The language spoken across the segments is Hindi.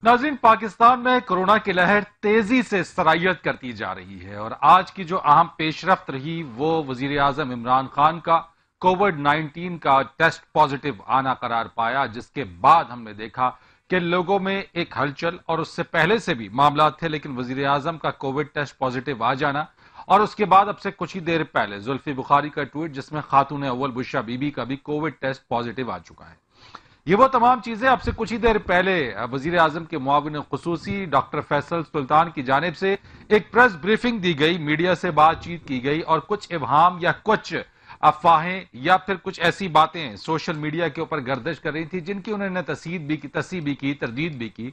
नाज़रीन, पाकिस्तान में कोरोना की लहर तेजी से सरायत करती जा रही है और आज की जो अहम पेशरफ्त रही वो वजीर आजम इमरान खान का कोविड-19 का टेस्ट पॉजिटिव आना करार पाया, जिसके बाद हमने देखा कि लोगों में एक हलचल और उससे पहले से भी मामला थे, लेकिन वजीर आजम का कोविड टेस्ट पॉजिटिव आ जाना और उसके बाद अब से कुछ ही देर पहले जुल्फी बुखारी का ट्वीट जिसमें खातून अव्वल बुशरा बीबी का भी कोविड टेस्ट पॉजिटिव आ चुका है। ये वो तमाम चीजें अब से कुछ ही देर पहले वजीर आजम के मुआविन खुसूसी डॉक्टर फैसल सुल्तान की जानिब से एक प्रेस ब्रीफिंग दी गई, मीडिया से बातचीत की गई और कुछ इबहाम या कुछ अफवाहें या फिर कुछ ऐसी बातें सोशल मीडिया के ऊपर गर्दिश कर रही थी जिनकी उन्होंने तस्दीक भी की, तरदीद भी की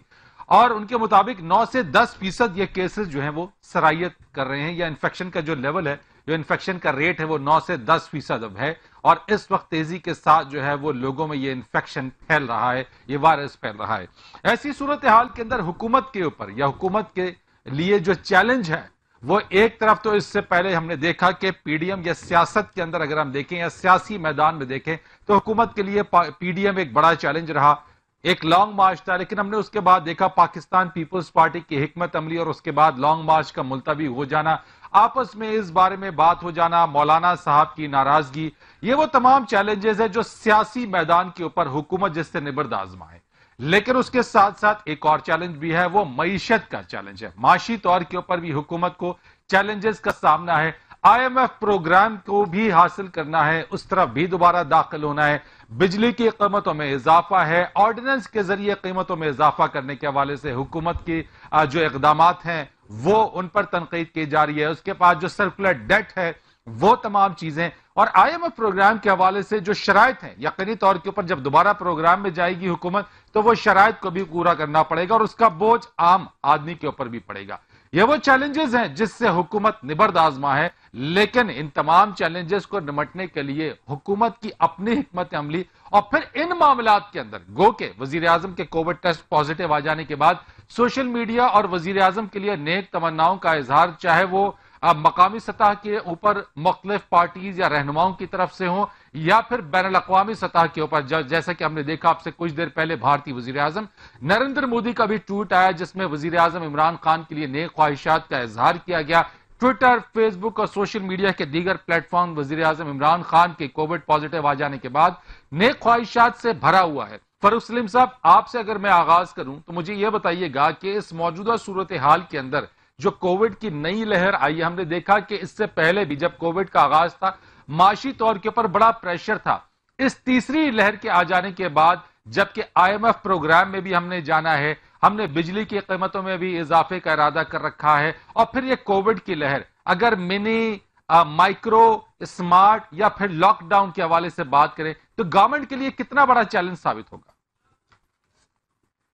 और उनके मुताबिक 9 से 10% ये केसेस जो हैं वो सरायत कर रहे हैं या इन्फेक्शन का जो लेवल है, जो इन्फेक्शन का रेट है वो 9 से 10% अब है और इस वक्त तेजी के साथ जो है वो लोगों में ये इन्फेक्शन फैल रहा है, ये वायरस फैल रहा है। ऐसी सूरत हाल के अंदर हुकूमत के ऊपर या हुकूमत के लिए जो चैलेंज है वो एक तरफ तो इससे पहले हमने देखा कि पीडीएम या सियासत के अंदर अगर हम देखें या सियासी मैदान में देखें तो हुकूमत के लिए पीडीएम एक बड़ा चैलेंज रहा, एक लॉन्ग मार्च था, लेकिन हमने उसके बाद देखा पाकिस्तान पीपल्स पार्टी की हिकमत अमली और उसके बाद लॉन्ग मार्च का मुलतवी हो जाना, आपस में इस बारे में बात हो जाना, मौलाना साहब की नाराजगी, ये वो तमाम चैलेंजेस है जो सियासी मैदान के ऊपर हुकूमत जिससे निबर्द आजमा है। लेकिन उसके साथ साथ एक और चैलेंज भी है, वो मईशत का चैलेंज है। माशी तौर के ऊपर भी हुकूमत को चैलेंजेस का सामना है। आईएमएफ प्रोग्राम को भी हासिल करना है, उस तरफ भी दोबारा दाखिल होना है, बिजली की कीमतों में इजाफा है, ऑर्डिनेंस के जरिए कीमतों में इजाफा करने के हवाले से हुकूमत की जो इकदामात हैं वो उन पर तनकीद की जा रही है, उसके पास जो सर्कुलर डेट है वो तमाम चीजें और आईएमएफ प्रोग्राम के हवाले से जो शराइत हैं, यकीनी तौर के ऊपर जब दोबारा प्रोग्राम में जाएगी हुकूमत तो वो शराइत को भी पूरा करना पड़ेगा और उसका बोझ आम आदमी के ऊपर भी पड़ेगा। ये वो चैलेंजेस हैं जिससे हुकूमत निबर्द आजमा है, लेकिन इन तमाम चैलेंजेस को निपटने के लिए हुकूमत की अपनी हिकमत अमली और फिर इन मामलात के अंदर गो के वजीर आजम के कोविड टेस्ट पॉजिटिव आ जाने के बाद सोशल मीडिया और वजीर आजम के लिए नेक तमन्नाओं का इजहार, चाहे वो मकामी सतह के ऊपर मुख्तलिफ पार्टीज या रहनुमाओं की तरफ से हो या फिर बैनुल अक़वामी सतह के ऊपर, जैसा कि हमने देखा आपसे कुछ देर पहले भारतीय वजीर आजम नरेंद्र मोदी का भी ट्वीट आया जिसमें वजीर आजम इमरान खान के लिए नेक ख्वाहिशात का इजहार किया गया। ट्विटर, फेसबुक और सोशल मीडिया के दीगर प्लेटफॉर्म वजीर आजम इमरान खान के कोविड पॉजिटिव आ जाने के बाद नेक ख्वाहिशात से भरा हुआ है। फरूख सलीम साहब, आपसे अगर मैं आगाज करूं तो मुझे यह बताइएगा कि इस मौजूदा सूरत हाल के अंदर जो कोविड की नई लहर आई, हमने देखा कि इससे पहले भी जब कोविड का आगाज था माशी तौर के ऊपर बड़ा प्रेशर था। इस तीसरी लहर के आ जाने के बाद जबकि आईएमएफ प्रोग्राम में भी हमने जाना है, हमने बिजली की कीमतों में भी इजाफे का इरादा कर रखा है और फिर ये कोविड की लहर, अगर मिनी माइक्रो स्मार्ट या फिर लॉकडाउन के हवाले से बात करें तो गवर्नमेंट के लिए कितना बड़ा चैलेंज साबित होगा?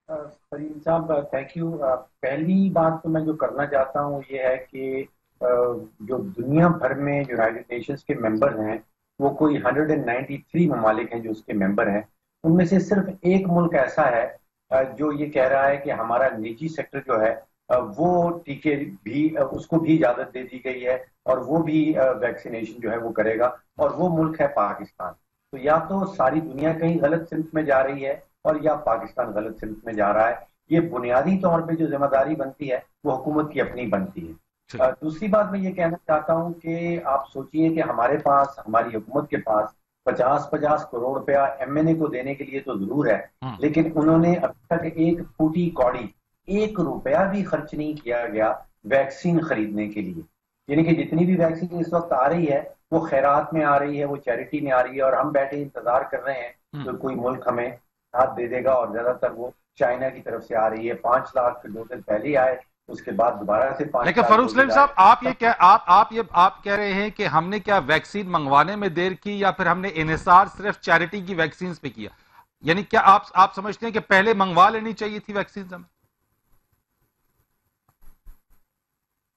फरीद साहब, थैंक यू। पहली बात तो मैं जो करना चाहता हूँ ये है कि जो दुनिया भर में यूनाइटेड नेशंस के मेंबर हैं वो कोई 193 ममालिक हैं जो उसके मेंबर हैं, उनमें से सिर्फ एक मुल्क ऐसा है जो ये कह रहा है कि हमारा निजी सेक्टर जो है वो टीके भी उसको भी इजाजत दे दी गई है और वो भी वैक्सीनेशन जो है वो करेगा, और वो मुल्क है पाकिस्तान। तो या तो सारी दुनिया कहीं गलत सिमत में जा रही है और या पाकिस्तान गलत सिमत में जा रहा है। ये बुनियादी तौर पे जो जिम्मेदारी बनती है वो हुकूमत की अपनी बनती है। दूसरी बात मैं ये कहना चाहता हूँ कि आप सोचिए कि हमारे पास, हमारी हुकूमत के पास 50-50 करोड़ रुपया एमएनए को देने के लिए तो जरूर है, लेकिन उन्होंने अब तक एक फूटी कौड़ी, 1 रुपया भी खर्च नहीं किया गया वैक्सीन खरीदने के लिए। यानी कि जितनी भी वैक्सीन इस वक्त आ रही है वो खैरात में आ रही है, वो चैरिटी में आ रही है और हम बैठे इंतजार कर रहे हैं तो कोई मुल्क हमें हाथ दे देगा, और ज्यादातर वो चाइना की तरफ से आ रही है। 5 लाख डोजेज पहले आए, उसके बाद दोबारा से 5 लेकिन लाख। फरूख सलीम साहब, आप कह रहे हैं कि हमने क्या वैक्सीन मंगवाने में देर की या फिर हमने इन्हिसार सिर्फ चैरिटी की वैक्सीन पे किया? यानी क्या आप समझते हैं कि पहले मंगवा लेनी चाहिए थी वैक्सीन हमें?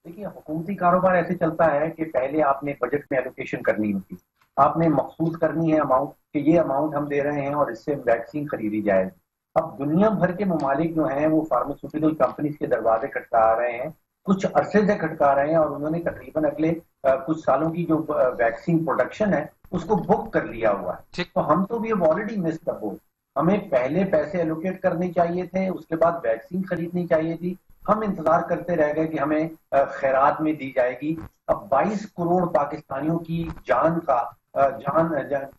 देखिए, हुकूमती कारोबार ऐसे चलता है कि पहले आपने बजट में एलोकेशन करनी होती है, आपने मखसूस करनी है अमाउंट कि ये अमाउंट हम दे रहे हैं और इससे वैक्सीन खरीदी जाएगी। अब दुनिया भर के ममालिक जो हैं वो फार्मास्यूटिकल कंपनीज के दरवाजे खटका रहे हैं, कुछ अरसे से खटका रहे हैं और उन्होंने तकरीबन अगले कुछ सालों की जो वैक्सीन प्रोडक्शन है उसको बुक कर लिया हुआ है। तो हम तो we have already missed the boat. हमें पहले पैसे एलोकेट करने चाहिए थे, उसके बाद वैक्सीन खरीदनी चाहिए थी। हम इंतजार करते रह गए कि हमें खैरात में दी जाएगी। अब 22 करोड़ पाकिस्तानियों की जान का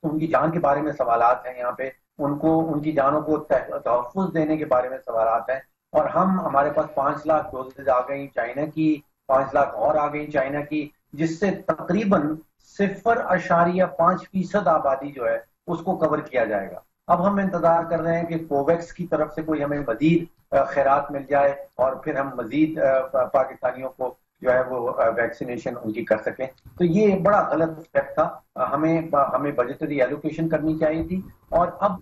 उनकी जान के बारे में सवालात हैं यहाँ पे। उनको उनकी जानों को तहफ़्फ़ुज़ देने के बारे में सवालात हैं। और हमारे पास 5 लाख डोजेज आ गई चाइना की, 5 लाख और आ गई चाइना की, जिससे तकरीबन 0.5% आबादी जो है उसको कवर किया जाएगा। अब हम इंतजार कर रहे हैं कि कोवैक्स की तरफ से कोई हमें मजीद खैरात मिल जाए और फिर हम मजीद पाकिस्तानियों को जो है वो वैक्सीनेशन उनकी कर सकें। तो ये बड़ा गलत स्टेप था। हमें बजटरी एलोकेशन करनी चाहिए थी। और अब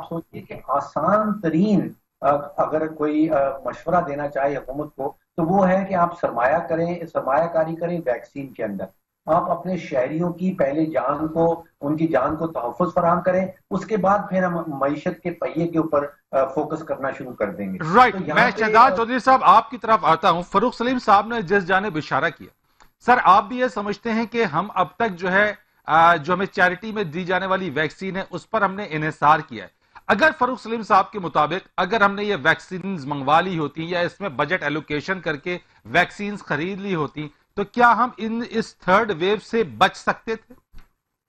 सोचिए कि आसान तरीन अगर कोई मशवरा देना चाहे हुकूमत को, तो वो है कि आप सरमायाकारी करें वैक्सीन के अंदर। आप अपने शहरियों की पहले उनकी जान को तहफ़्फ़ुज़ फराहम करें, उसके बाद फिर हम मईशत के पहिए के ऊपर फोकस करना शुरू कर देंगे। राइट, तो मैं शहजाद चौधरी साहब आपकी तरफ आता हूं। फरूख सलीम साहब ने जिस जानिब इशारा किया, सर आप भी ये समझते हैं कि हम अब तक जो है जो हमें चैरिटी में दी जाने वाली वैक्सीन है उस पर हमने इन्हिसार किया है। अगर फरूख सलीम साहब के मुताबिक अगर हमने ये वैक्सीन मंगवा ली होती या इसमें बजट एलोकेशन करके वैक्सीन खरीद ली होती, तो क्या हम इस थर्ड वेव से बच सकते थे?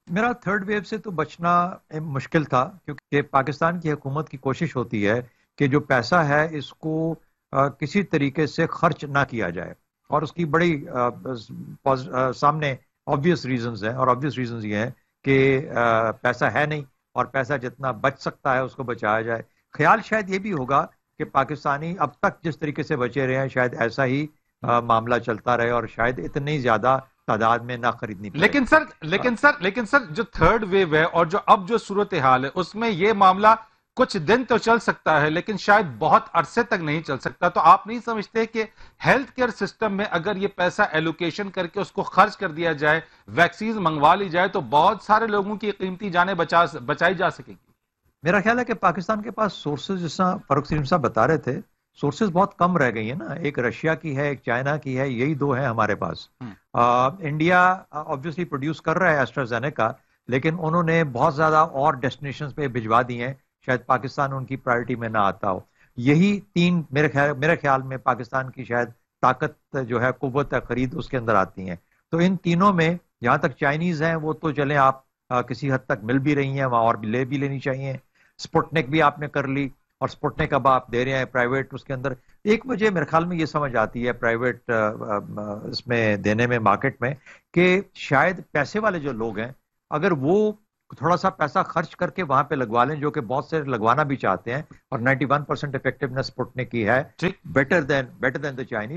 मेरा थर्ड वेव से तो बचना मुश्किल था, क्योंकि पाकिस्तान की हुकूमत की कोशिश होती है कि जो पैसा है इसको किसी तरीके से खर्च ना किया जाए। और उसकी बड़ी सामने ऑब्वियस रीजंस हैं, और ऑब्वियस रीजंस ये हैं कि पैसा है नहीं और पैसा जितना बच सकता है उसको बचाया जाए। ख्याल शायद ये भी होगा कि पाकिस्तानी अब तक जिस तरीके से बचे रहे हैं शायद ऐसा ही मामला चलता रहे और शायद इतनी ज्यादा तादाद में ना खरीदनी पड़े। लेकिन सर जो थर्ड वेव है और जो अब जो सूरत हाल है उसमें यह मामला कुछ दिन तो चल सकता है लेकिन शायद बहुत अरसे तक नहीं चल सकता। तो आप नहीं समझते कि हेल्थ केयर सिस्टम में अगर ये पैसा एलोकेशन करके उसको खर्च कर दिया जाए, वैक्सीन मंगवा ली जाए, तो बहुत सारे लोगों की कीमती जानें बचाई जा सकेगी? मेरा ख्याल है कि पाकिस्तान के पास सोर्सेज, जैसा फरूख सलीम साहब बता रहे थे, सोर्सेज बहुत कम रह गई है ना। एक रशिया की है, एक चाइना की है, यही दो है हमारे पास। इंडिया ऑब्वियसली प्रोड्यूस कर रहा है एस्ट्राजेनेका, लेकिन उन्होंने बहुत ज्यादा और डेस्टिनेशन पे भिजवा दी हैं, शायद पाकिस्तान उनकी प्रायोरिटी में ना आता हो। यही तीन मेरे ख्याल में पाकिस्तान की शायद ताकत जो है, कुव्वत खरीद उसके अंदर आती हैं। तो इन तीनों में जहां तक चाइनीज हैं वो तो चले आप किसी हद तक मिल भी रही हैं, वहां और भी लेनी चाहिए। स्पुटनिक भी आपने कर ली और स्पुटनिक अब आप दे रहे हैं प्राइवेट, उसके अंदर एक वजह मेरे ख्याल में ये समझ आती है प्राइवेट इसमें देने में, मार्केट में, कि शायद पैसे वाले जो लोग हैं अगर वो थोड़ा सा पैसा खर्च करके वहां पे लगवा लें, जो कि बहुत से लगवाना भी चाहते हैं, और 91% इफेक्टिवनेस स्पुटनिक की है, बेटर देन द चाइनीज।